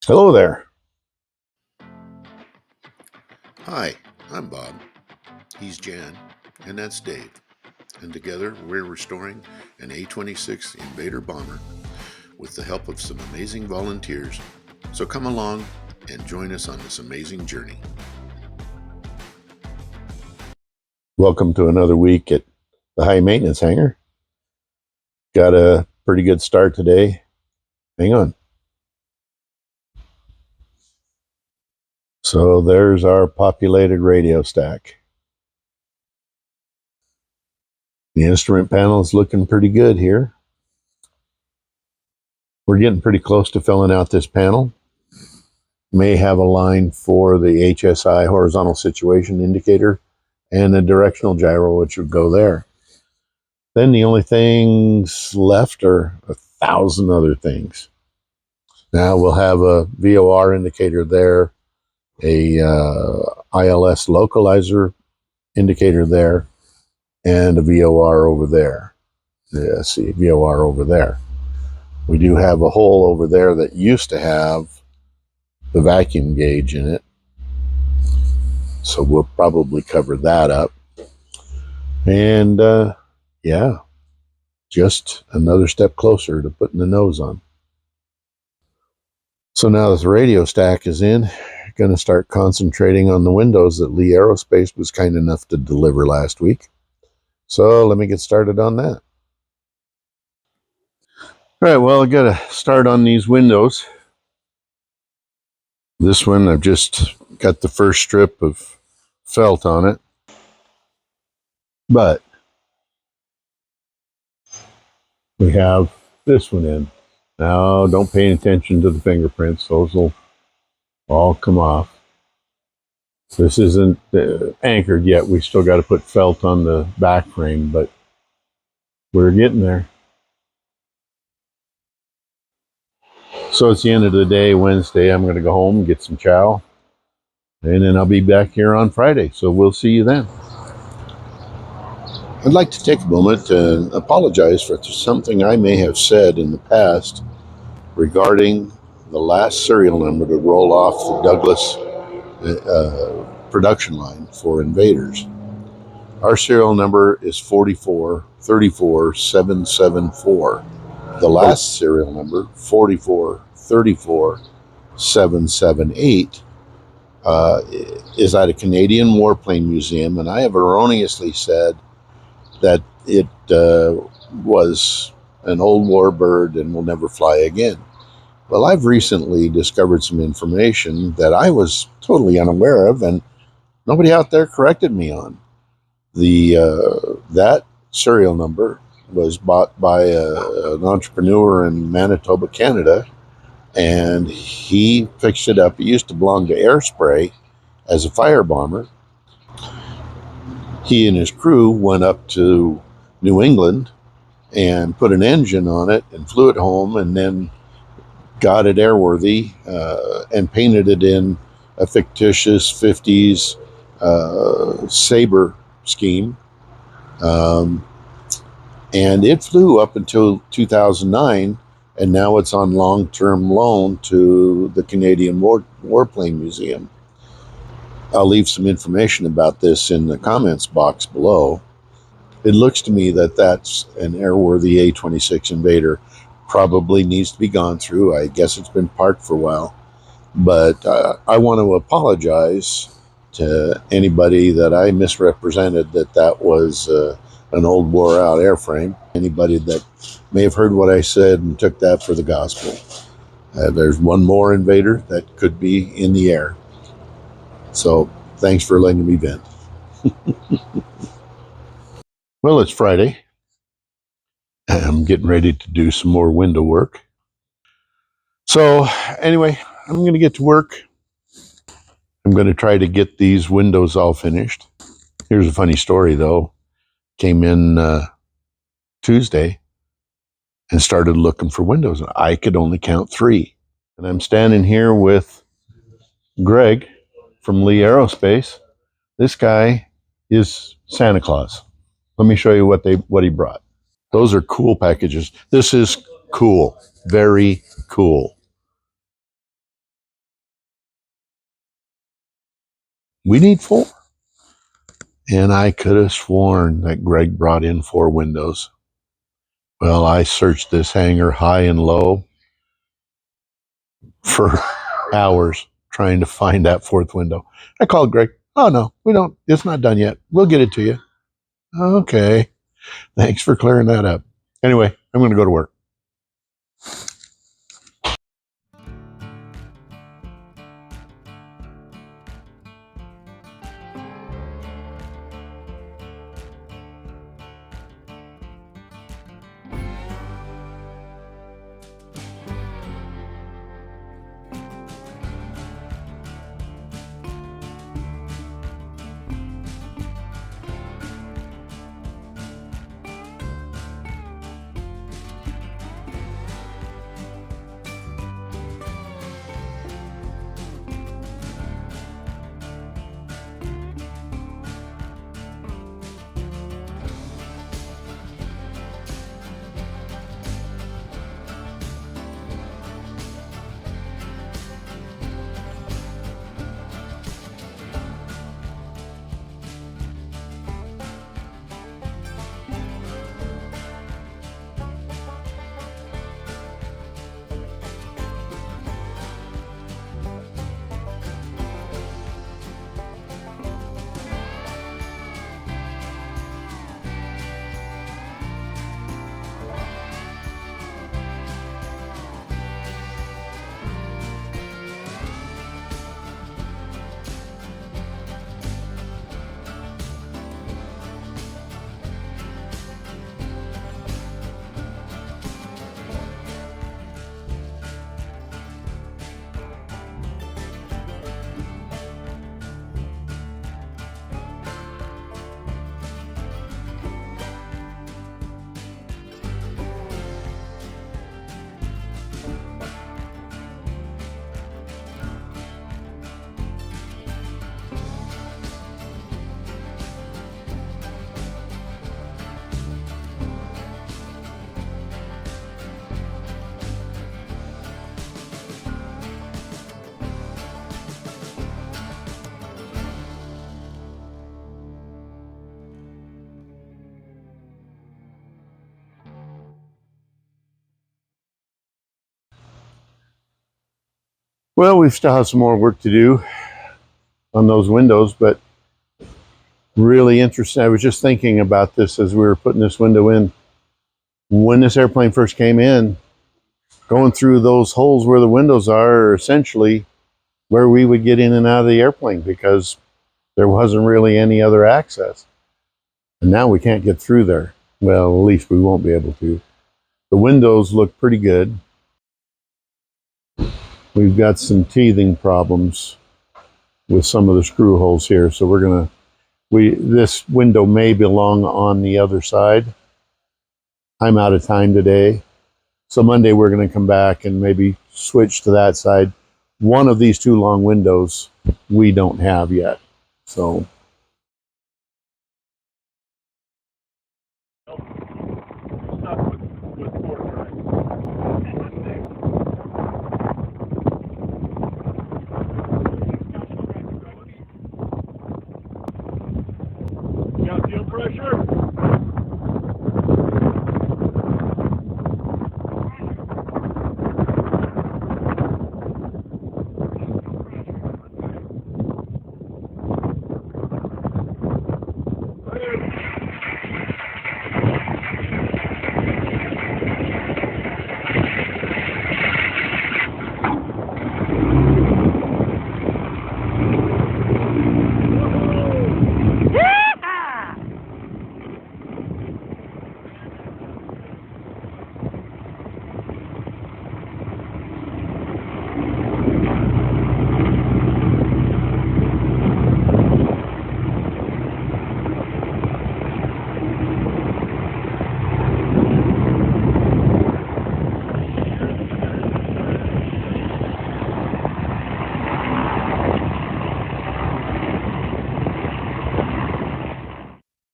Hello there. Hi, I'm Bob. He's Jan, and that's Dave. And together we're restoring an A-26 Invader bomber with the help of some amazing volunteers. So come along and join us on this amazing journey. Welcome to another week at the High Maintenance Hangar. Got a pretty good start today. Hang on. So there's our populated radio stack. The instrument panel is looking pretty good here. We're getting pretty close to filling out this panel. May have a line for the HSI horizontal situation indicator and a directional gyro, which would go there. Then the only things left are 1,000 other things. Now we'll have a VOR indicator there, a ILS localizer indicator there, and a VOR over there. See, VOR over there. We do have a hole over there that used to have the vacuum gauge in it, so we'll probably cover that up. And yeah, just another step closer to putting the nose on. So now that the radio stack is in, going to start concentrating on the windows that Lee Aerospace was kind enough to deliver last week. So let me get started on that. All right, well, I got to start on these windows. This one, I've just got the first strip of felt on it. But we have this one in. Now, don't pay attention to the fingerprints. Those will all come off. This isn't anchored yet. We still got to put felt on the back frame, but we're getting there. So it's the end of the day, Wednesday. I'm going to go home and get some chow, and then I'll be back here on Friday. So we'll see you then. I'd like to take a moment to apologize for something I may have said in the past regarding the last serial number to roll off the Douglas production line for Invaders. Our serial number is 4434774. The last serial number, 4434778, is at a Canadian Warplane Museum, and I have erroneously said that it was an old war bird and will never fly again. Well, I've recently discovered some information that I was totally unaware of, and nobody out there corrected me on. That serial number was bought by an entrepreneur in Manitoba, Canada, and he fixed it up. It used to belong to Airspray as a fire bomber. He and his crew went up to New England and put an engine on it and flew it home, and then got it airworthy and painted it in a fictitious 50s Sabre scheme. And it flew up until 2009, and now it's on long-term loan to the Canadian Warplane Museum. I'll leave some information about this in the comments box below. It looks to me that that's an airworthy A-26 Invader. Probably needs to be gone through. I guess it's been parked for a while. But I want to apologize to anybody that I misrepresented that was an old wore out airframe. Anybody that may have heard what I said and took that for the gospel. There's one more Invader that could be in the air. So thanks for letting me vent. Well, it's Friday. I'm getting ready to do some more window work. So anyway, I'm going to get to work. I'm going to try to get these windows all finished. Here's a funny story, though. Came in Tuesday and started looking for windows. I could only count 3. And I'm standing here with Greg from Lee Aerospace. This guy is Santa Claus. Let me show you what he brought. Those are cool packages. This is cool. Very cool. We need 4. And I could have sworn that Greg brought in 4 windows. Well, I searched this hangar high and low for hours trying to find that 4th window. I called Greg. Oh, no, we don't. It's not done yet. We'll get it to you. Okay. Thanks for clearing that up. Anyway, I'm going to go to work. Well, we still have some more work to do on those windows, but really interesting. I was just thinking about this as we were putting this window in. When this airplane first came in, going through those holes where the windows are essentially where we would get in and out of the airplane because there wasn't really any other access. And now we can't get through there. Well, at least we won't be able to. The windows look pretty good. We've got some teething problems with some of the screw holes here, so this window may belong on the other side. I'm out of time today, so Monday we're going to come back and maybe switch to that side. One of these 2 long windows we don't have yet, so. Got fuel pressure?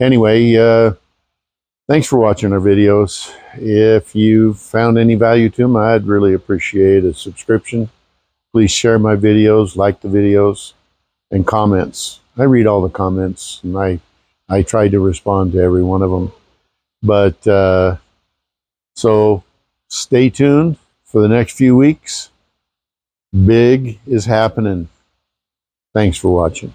Anyway, thanks for watching our videos. If you found any value to them, I'd really appreciate a subscription. Please share my videos, like the videos, and comments. I read all the comments, and I try to respond to every one of them. But so stay tuned for the next few weeks. Big is happening. Thanks for watching.